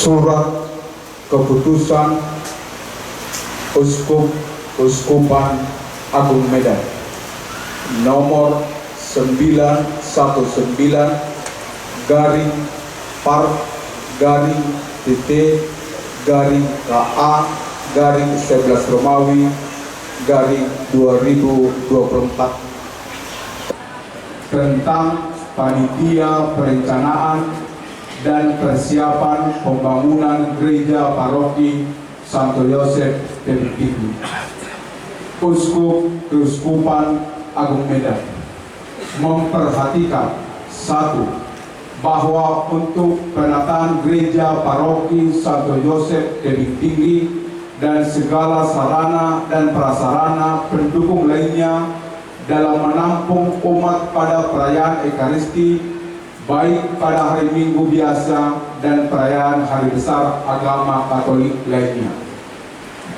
surat keputusan Uskupan Agung Medan nomor 919 garing par garing TT garing KA garing 11 Romawi garing 2024 tentang panitia perencanaan dan persiapan pembangunan gereja paroki Santo Yosef Tebing Tinggi, Keuskupan Agung Medan memperhatikan: 1. Bahwa untuk penataan gereja paroki Santo Yosef Tebing Tinggi dan segala sarana dan prasarana pendukung lainnya dalam menampung umat pada perayaan Ekaristi, baik pada hari Minggu biasa dan perayaan hari besar agama Katolik lainnya.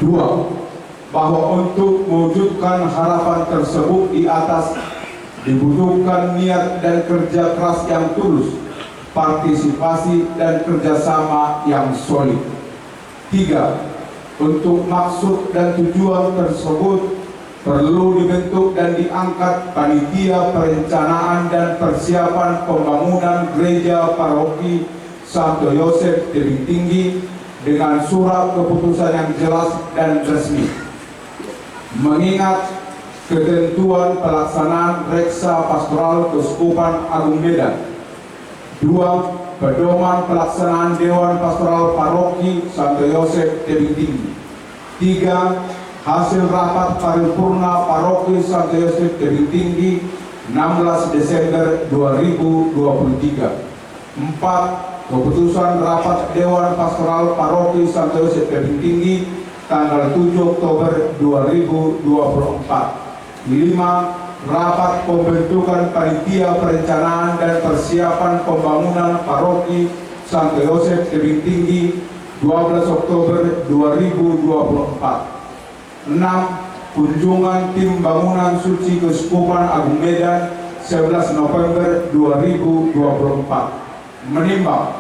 2. Bahwa untuk mewujudkan harapan tersebut di atas dibutuhkan niat dan kerja keras yang tulus, partisipasi dan kerjasama yang solid. 3. Untuk maksud dan tujuan tersebut perlu dibentuk dan diangkat panitia perencanaan dan persiapan pembangunan gereja paroki Santo Yosef Tebing Tinggi dengan surat keputusan yang jelas dan resmi. Mengingat ketentuan pelaksanaan reksa pastoral Keuskupan Agung Medan. 2. Pedoman pelaksanaan Dewan Pastoral Paroki Santo Yosef Tebing Tinggi. 3. Hasil rapat paripurna Paroki Santo Yosef Tebing Tinggi 16 Desember 2023. 4. Keputusan rapat Dewan Pastoral Paroki Santo Yosef Tebing Tinggi tanggal 7 Oktober 2024. 5. Rapat pembentukan panitia perencanaan dan persiapan pembangunan paroki Santo Yosef Tebing Tinggi 12 Oktober 2024. 6. Kunjungan tim bangunan suci Keuskupan Agung Medan 11 November 2024. Menimbang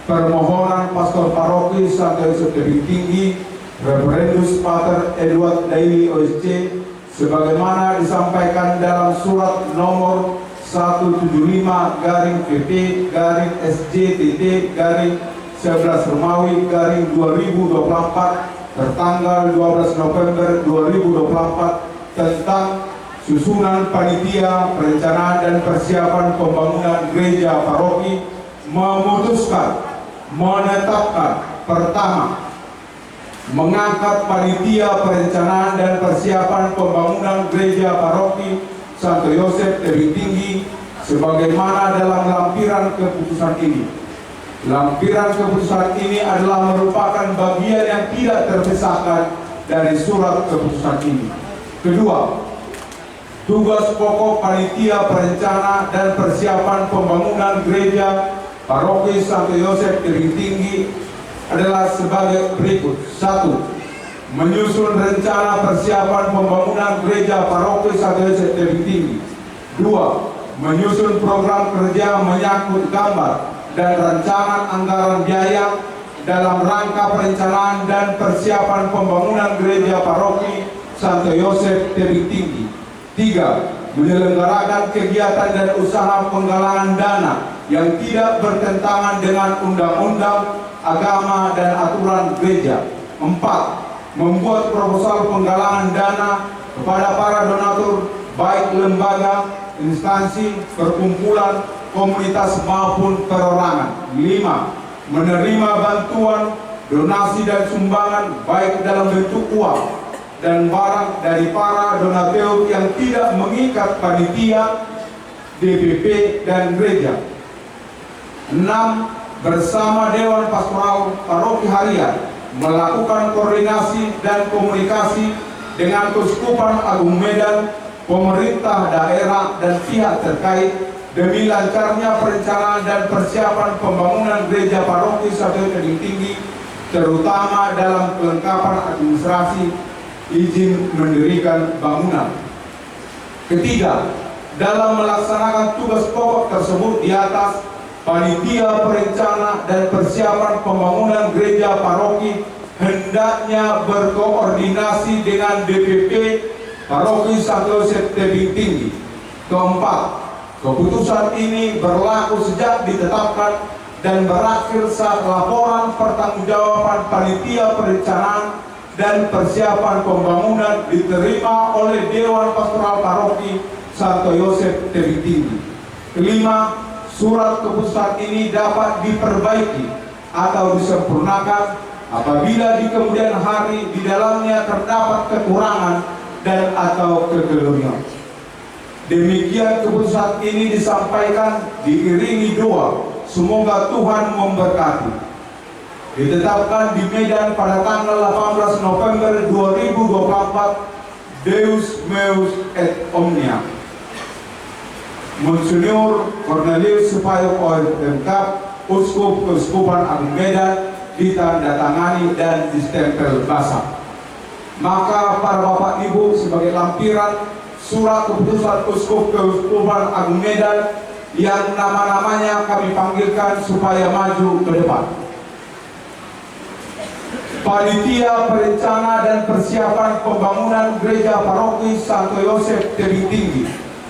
permohonan Pastor Paroki Santo Yosef Tebing Tinggi Reverendus Pater Edward Daily OSC sebagaimana disampaikan dalam surat nomor 175/PP/SJTT/11 Romawi 2024 tertanggal 12 November 2024 tentang susunan panitia perencanaan dan persiapan pembangunan gereja paroki, memutuskan menetapkan: pertama, mengangkat panitia perencanaan dan persiapan pembangunan gereja paroki Santo Yosef Tebing Tinggi sebagaimana dalam lampiran keputusan ini. Lampiran keputusan ini adalah merupakan bagian yang tidak terpisahkan dari surat keputusan ini. Kedua, tugas pokok panitia perencana dan persiapan pembangunan gereja paroki Santo Yosef Tebing Tinggi adalah sebagai berikut. 1. Menyusun rencana persiapan pembangunan gereja paroki Santo Yosef Tebing Tinggi. 2. Menyusun program kerja menyangkut gambar dan rancangan anggaran biaya dalam rangka perencanaan dan persiapan pembangunan gereja paroki Santo Yosef Tebing Tinggi. 3. Menyelenggarakan kegiatan dan usaha penggalangan dana yang tidak bertentangan dengan undang-undang, agama, dan aturan gereja. 4. Membuat proposal penggalangan dana kepada para donatur, baik lembaga, instansi, perkumpulan, komunitas maupun perorangan. 5. Menerima bantuan, donasi dan sumbangan baik dalam bentuk uang dan barang dari para donatur yang tidak mengikat panitia, DPP, dan gereja. 6. Bersama Dewan Pastoral Paroki Harian melakukan koordinasi dan komunikasi dengan Keuskupan Agung Medan, pemerintah daerah, dan pihak terkait demi lancarnya perencanaan dan persiapan pembangunan gereja paroki Santo Yosef Tebing Tinggi, terutama dalam kelengkapan administrasi izin mendirikan bangunan. Ketiga, dalam melaksanakan tugas pokok tersebut di atas, panitia perencana dan persiapan pembangunan gereja paroki hendaknya berkoordinasi dengan DPP Paroki Santo Yosef Tebing Tinggi. Keempat, keputusan ini berlaku sejak ditetapkan dan berakhir saat laporan pertanggungjawaban panitia perencanaan dan persiapan pembangunan diterima oleh Dewan Pastoral Paroki Santo Yosef Tebing Tinggi. Kelima, surat keputusan ini dapat diperbaiki atau disempurnakan apabila di kemudian hari di dalamnya terdapat kekurangan dan atau kekeliruan. Demikian keputusan ini disampaikan diiringi doa, semoga Tuhan memberkati. Ditetapkan di Medan pada tanggal 18 November 2024, Deus Meus et Omnia. Monsignor Cornelius Supayo OMK, Uskup Keuskupan Agung Medan, ditandatangani dan distempel basah. Maka para Bapak Ibu sebagai lampiran surat keputusan Uskup Keuskupan Agung Medan yang nama-namanya kami panggilkan supaya maju ke depan. Panitia perencana dan persiapan pembangunan gereja paroki Santo Yosef Tebing Tinggi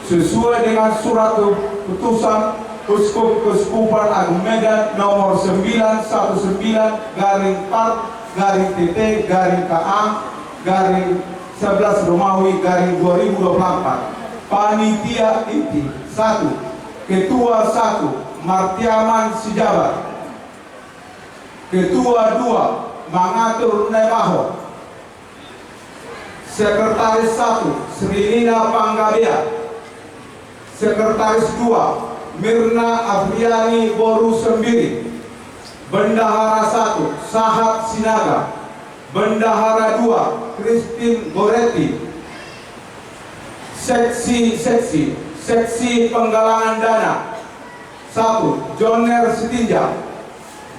sesuai dengan surat keputusan Uskup Keuskupan Agung Medan nomor 919/TT/KA/11 Romawi/2024. Panitia inti 1. Ketua 1 Martiaman Sijabat. Ketua 2 Mangatur Nemaho. Sekretaris 1 Srinina Panggabea. Sekretaris 2 Mirna Afriani Boru Sembiri. Bendahara 1 Sahat Sinaga. Bendahara 2 Christine Goretti. Seksi penggalangan dana 1 Joner Sitinja.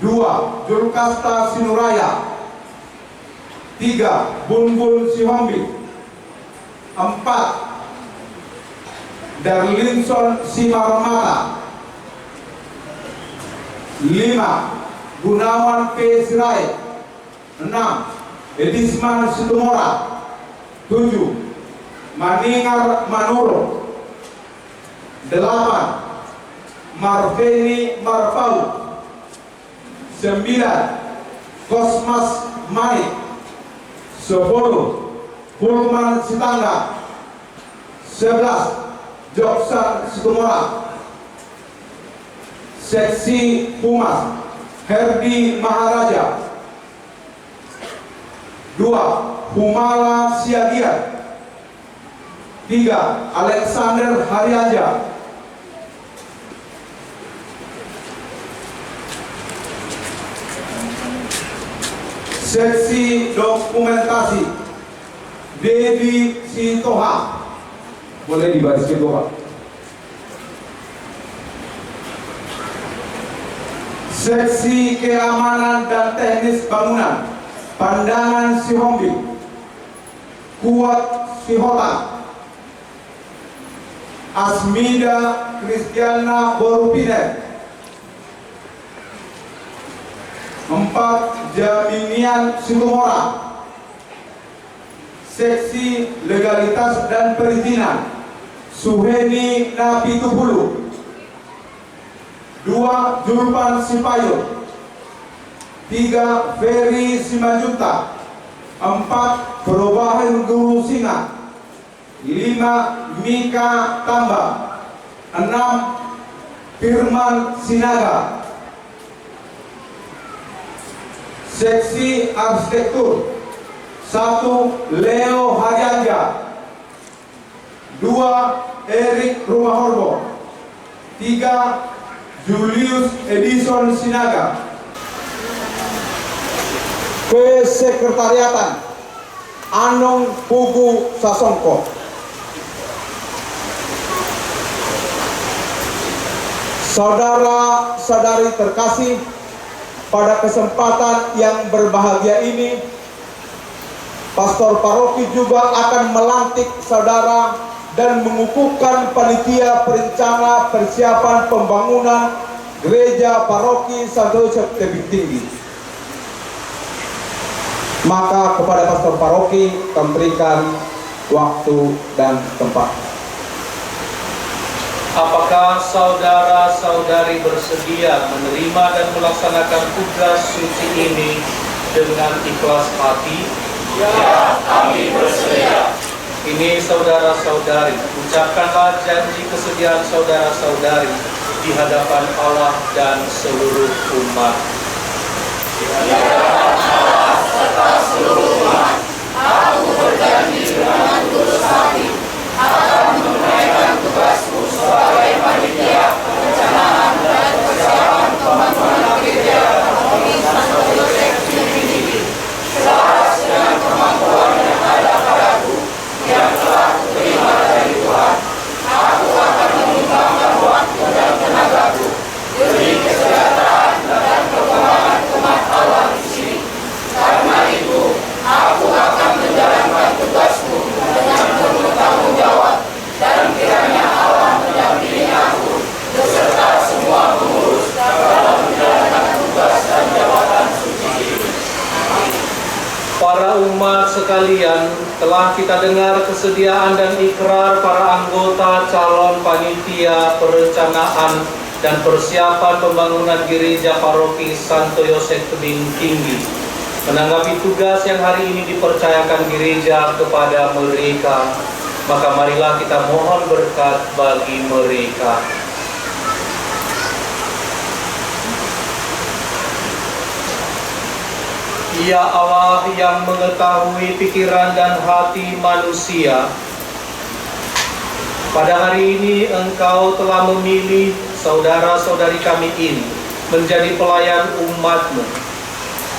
2 Julkasta Sinuraya. 3 Bunbun Sihombi. 4 Darlinson Simarmata. 5 Gunawan P. Sirait. 6 Edisman Situmora. 7 Maningar Manuro. 8 Marveni Marpau. 9 Kosmas Manik. 10 Pulman Sitangga. 11 Joksan Situmora. Seksi Humas Herdi Maharaja. 2 Humala Siagian. 3 Alexander Hariaja. Seksi dokumentasi Dedi Sitoha. Boleh dibaris ke bawah. Seksi keamanan dan teknis bangunan Pandangan Sihombi. Kuat Sihota. Asmida Kristiana Borupine. 4 Jaminian Situmora. Seksi legalitas dan perizinan Suheni Napitupulu. 2 Julpan Sipayo. 3 Ferry Simanjunta. 4 Perubahan Guru Singa. 5 Mika Tamba. 6 Firman Sinaga. Seksi arsitektur 1 Leo Harianja. 2 Erik Rumahorbo. 3 Julius Edison Sinaga. Kesekretariatan Anong Pugu Sasongko. Saudara-saudari terkasih, pada kesempatan yang berbahagia ini, Pastor Paroki juga akan melantik saudara dan mengukuhkan panitia perencana persiapan pembangunan Gereja Paroki Santo Yosef Tebing Tinggi. Maka kepada pastor paroki kami berikan waktu dan tempat. Apakah saudara-saudari bersedia menerima dan melaksanakan tugas suci ini dengan ikhlas hati? Ya, kami bersedia. Ini saudara-saudari, ucapkanlah janji kesediaan saudara-saudari di hadapan Allah dan seluruh umat. Di hadapan Allah serta seluruh umat, aku berjanji dengan tulus hati akan menunaikan tugasku sebagai panitia perencanaan dan persiapan pembangunan gereja Paroki Santo Yosef Tebing Tinggi, selaras dengan kemampuan yang ada padaku yang telah kuterima dari Tuhan. Aku akan menyumbangkan waktu dan tenagaku demi kesejahteraan dan perkembangan umat Allah di sini. Karena itu, aku akan menjalankan tugasku dengan penuh tanggung jawab, dan kiranya Allah mendampingi aku beserta semua pengurus dalam menjalankan tugas dan jabatan suci ini. Para umat sekalian, telah kita dengar kesediaan dan ikrar para anggota calon panitia perencanaan dan persiapan pembangunan gereja Paroki Santo Yosef Tebing Tinggi menanggapi tugas yang hari ini dipercayakan gereja kepada mereka. Maka marilah kita mohon berkat bagi mereka. Ya Allah yang mengetahui pikiran dan hati manusia, pada hari ini Engkau telah memilih saudara-saudari kami ini menjadi pelayan umat-Mu.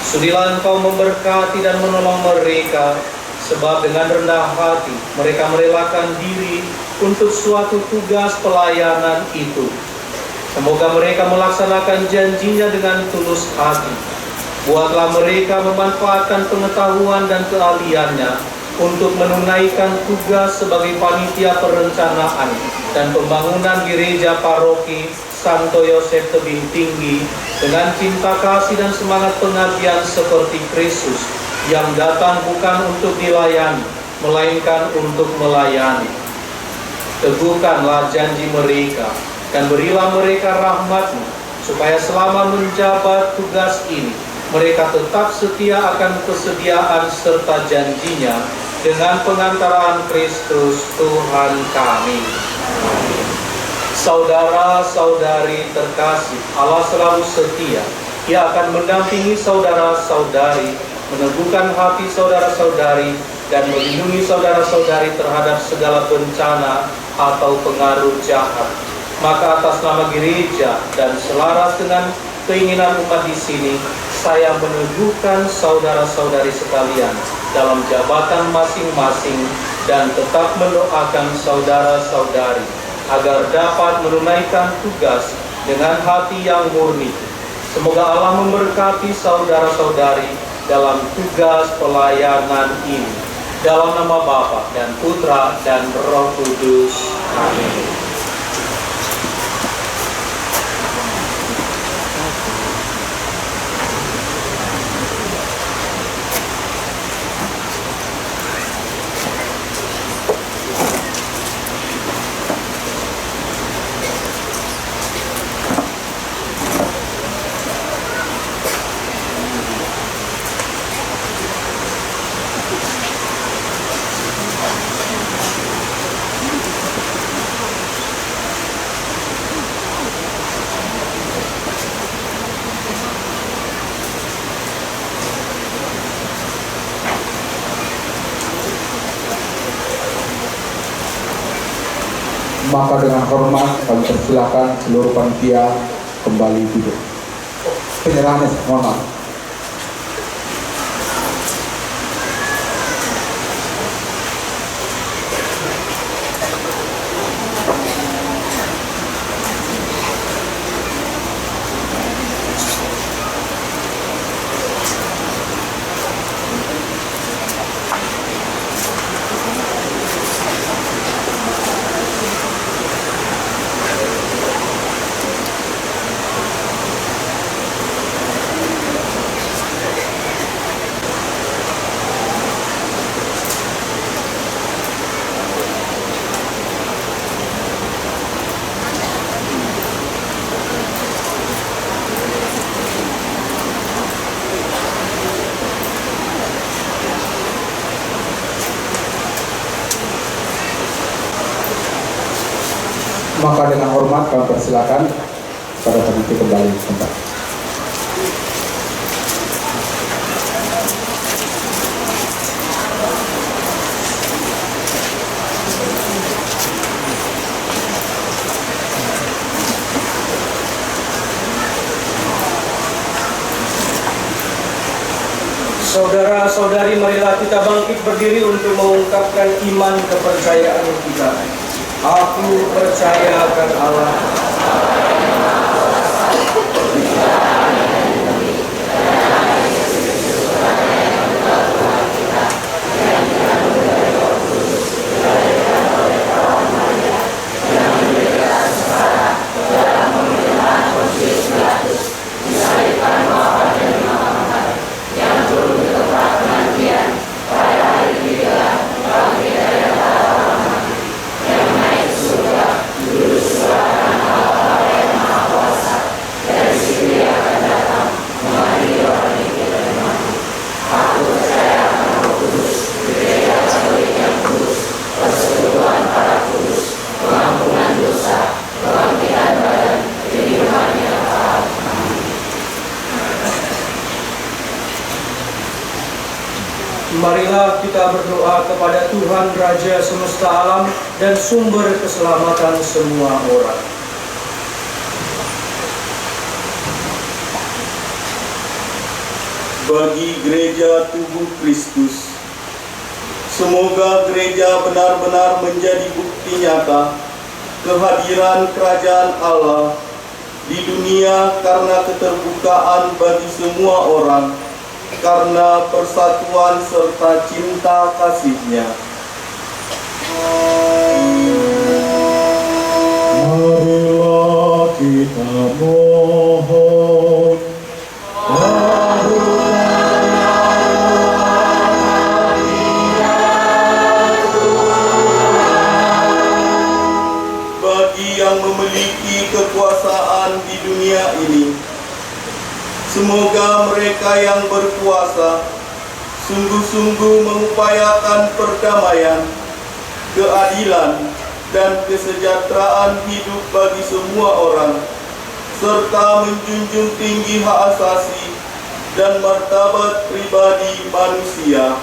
Sudilah Engkau memberkati dan menolong mereka, sebab dengan rendah hati mereka merelakan diri untuk suatu tugas pelayanan itu. Semoga mereka melaksanakan janjinya dengan tulus hati. Buatlah mereka memanfaatkan pengetahuan dan keahliannya untuk menunaikan tugas sebagai panitia perencanaan dan pembangunan gereja Paroki Santo Yosef Tebing Tinggi dengan cinta kasih dan semangat pengabdian seperti Kristus yang datang bukan untuk dilayani, melainkan untuk melayani. Teguhkanlah janji mereka dan berilah mereka rahmat-Mu, supaya selama menjabat tugas ini mereka tetap setia akan kesediaan serta janjinya dengan pengantaraan Kristus Tuhan kami. Saudara-saudari terkasih, Allah selalu setia. Ia akan mendampingi saudara-saudari, meneguhkan hati saudara-saudari, dan melindungi saudara-saudari terhadap segala bencana atau pengaruh jahat. Maka atas nama gereja dan selaras dengan keinginan umat di sini, saya meneguhkan saudara-saudari sekalian dalam jabatan masing-masing dan tetap mendoakan saudara-saudari agar dapat menunaikan tugas dengan hati yang murni. Semoga Allah memberkati saudara-saudari dalam tugas pelayanan ini. Dalam nama Bapa dan Putra dan Roh Kudus. Amin. Maka dengan hormat kami persilakan seluruh panitia kembali duduk. Penyerahannya, mohon maaf. Maka dengan hormat kami persilakan pada panitia kembali ke tempat. Saudara-saudari, marilah kita bangkit berdiri untuk mengungkapkan iman kepercayaan kita. Aku percaya akan Allah, marilah kita berdoa kepada Tuhan Raja semesta alam dan sumber keselamatan semua orang. Bagi gereja tubuh Kristus, semoga gereja benar-benar menjadi bukti nyata kehadiran kerajaan Allah di dunia karena keterbukaan bagi semua orang, karena persatuan serta cinta kasih-Nya. Marilah kita mohon, bagi yang memiliki kekuasaan di dunia ini, semoga mereka yang berkuasa sungguh-sungguh mengupayakan perdamaian, keadilan, dan kesejahteraan hidup bagi semua orang, serta menjunjung tinggi hak asasi dan martabat pribadi manusia.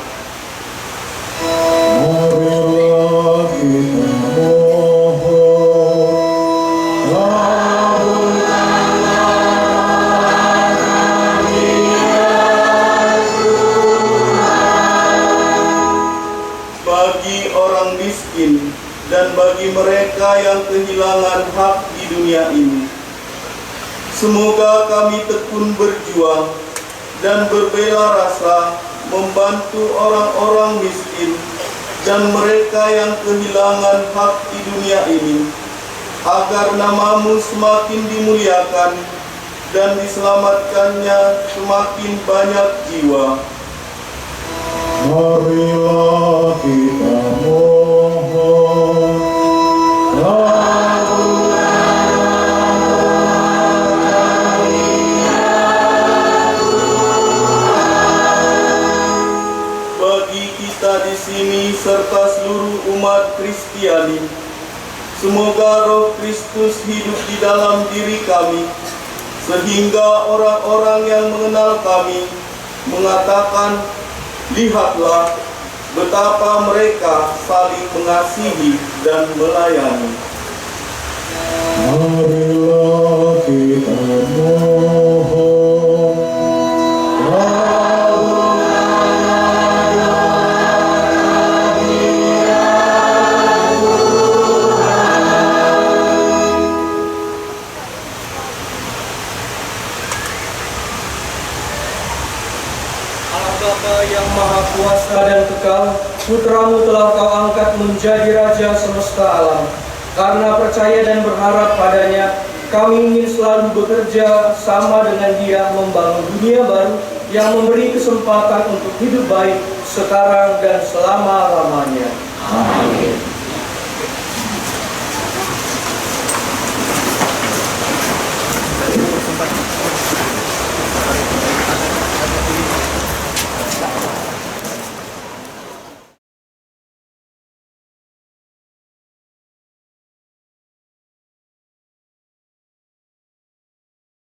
marilah kita Bagi orang miskin dan bagi mereka yang kehilangan hak di dunia ini, semoga kami tekun berjuang dan berbela rasa membantu orang-orang miskin dan mereka yang kehilangan hak di dunia ini, agar namamu semakin dimuliakan dan diselamatkannya semakin banyak jiwa. Marilah kita mohon, Bagi kita di sini serta seluruh umat Kristiani, semoga Roh Kristus hidup di dalam diri kami, sehingga orang-orang yang mengenal kami mengatakan, lihatlah betapa mereka saling mengasihi dan melayani. marilah kita mohon, Allah Bapa yang Maha Kuasa dan Kekal, Putramu telah Kau angkat menjadi Raja semesta alam. Karena percaya dan berharap padanya, kami ingin selalu bekerja sama dengan Dia membangun dunia baru yang memberi kesempatan untuk hidup baik sekarang dan selama-lamanya. Amin.